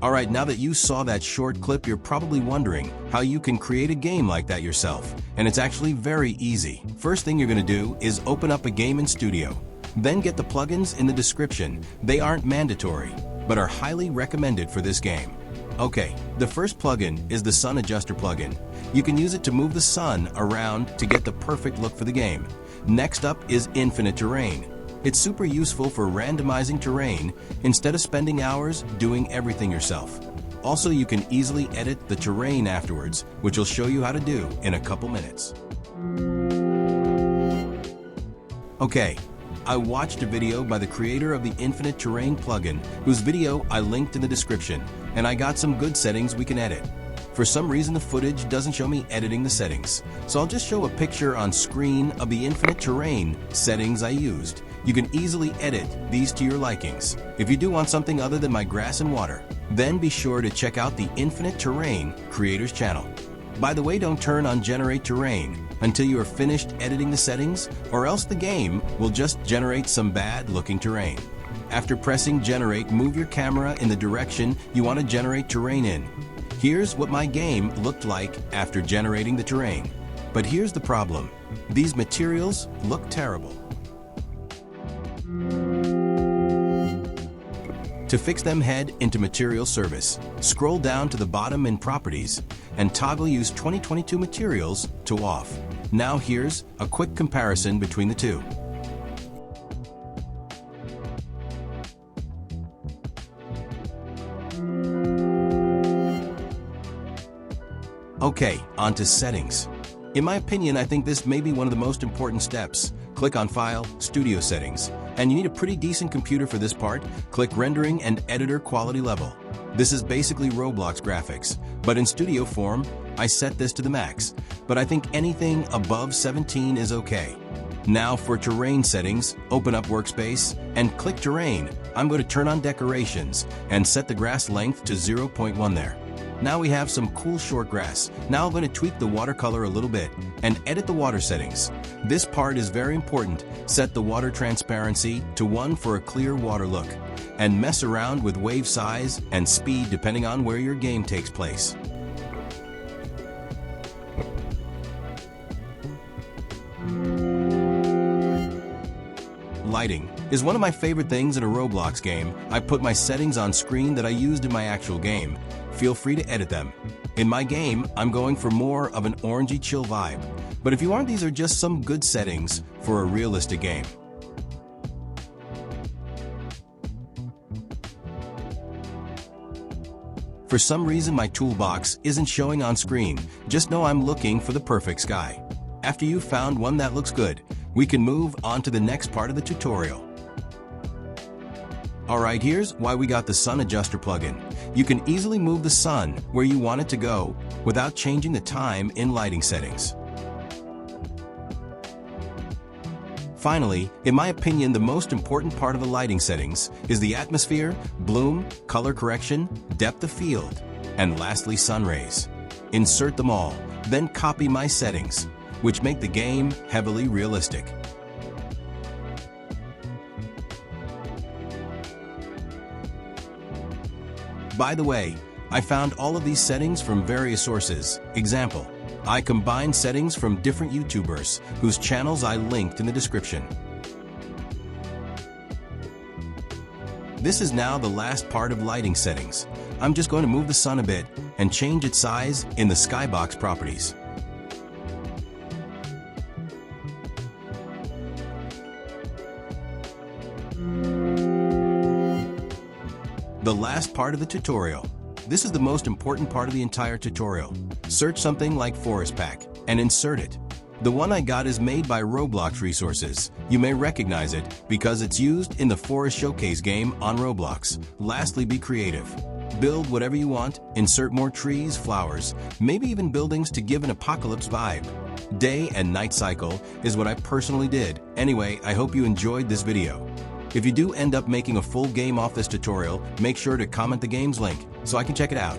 Alright, now that you saw that short clip, you're probably wondering how you can create a game like that yourself. And it's actually very easy. First thing you're going to do is open up a game in Studio. Then get the plugins in the description. They aren't mandatory, but are highly recommended for this game. Okay, the first plugin is the Sun Adjuster plugin. You can use it to move the sun around to get the perfect look for the game. Next up is Infinite Terrain. It's super useful for randomizing terrain instead of spending hours doing everything yourself. Also, you can easily edit the terrain afterwards, which will show you how to do in a couple minutes. Okay, I watched a video by the creator of the Infinite Terrain plugin, whose video I linked in the description, and I got some good settings we can edit. For some reason, the footage doesn't show me editing the settings, so I'll just show a picture on screen of the Infinite Terrain settings I used. You can easily edit these to your likings. If you do want something other than my grass and water, then be sure to check out the Infinite Terrain Creators channel. By the way, don't turn on Generate Terrain until you are finished editing the settings, or else the game will just generate some bad-looking terrain. After pressing Generate, move your camera in the direction you want to generate terrain in. Here's what my game looked like after generating the terrain. But here's the problem. These materials look terrible. To fix them, head into Material Service, scroll down to the bottom in Properties, and toggle Use 2022 Materials to Off. Now here's a quick comparison between the two. Okay, on to settings. In my opinion, I think this may be one of the most important steps. Click on File, Studio Settings, and you need a pretty decent computer for this part. Click Rendering and Editor Quality Level. This is basically Roblox graphics, but in studio form, I set this to the max, but I think anything above 17 is okay. Now for terrain settings, open up Workspace and click Terrain. I'm going to turn on Decorations and set the grass length to 0.1 there. Now we have some cool short grass. Now I'm going to tweak the watercolor a little bit and edit the water settings. This part is very important. Set the water transparency to 1 for a clear water look, and mess around with wave size and speed depending on where your game takes place. Lighting is one of my favorite things in a Roblox game. I put my settings on screen that I used in my actual game. Feel free to edit them. In my game, I'm going for more of an orangey chill vibe, but if you aren't, these are just some good settings for a realistic game. For some reason, my toolbox isn't showing on screen. Just know I'm looking for the perfect sky. After you've found one that looks good, we can move on to the next part of the tutorial. Alright, here's why we got the Sun Adjuster plugin. You can easily move the sun where you want it to go without changing the time in lighting settings. Finally, in my opinion, the most important part of the lighting settings is the atmosphere, bloom, color correction, depth of field, and lastly, sun rays. Insert them all, then copy my settings, which make the game heavily realistic. By the way, I found all of these settings from various sources. Example, I combined settings from different YouTubers whose channels I linked in the description. This is now the last part of lighting settings. I'm just going to move the sun a bit and change its size in the skybox properties. The last part of the tutorial. This is the most important part of the entire tutorial. Search something like Forest Pack and insert it. The one I got is made by Roblox Resources. You may recognize it because it's used in the Forest Showcase game on Roblox. Lastly, be creative. Build whatever you want, insert more trees, flowers, maybe even buildings to give an apocalypse vibe. Day and night cycle is what I personally did. Anyway, I hope you enjoyed this video. If you do end up making a full game off this tutorial, make sure to comment the game's link so I can check it out.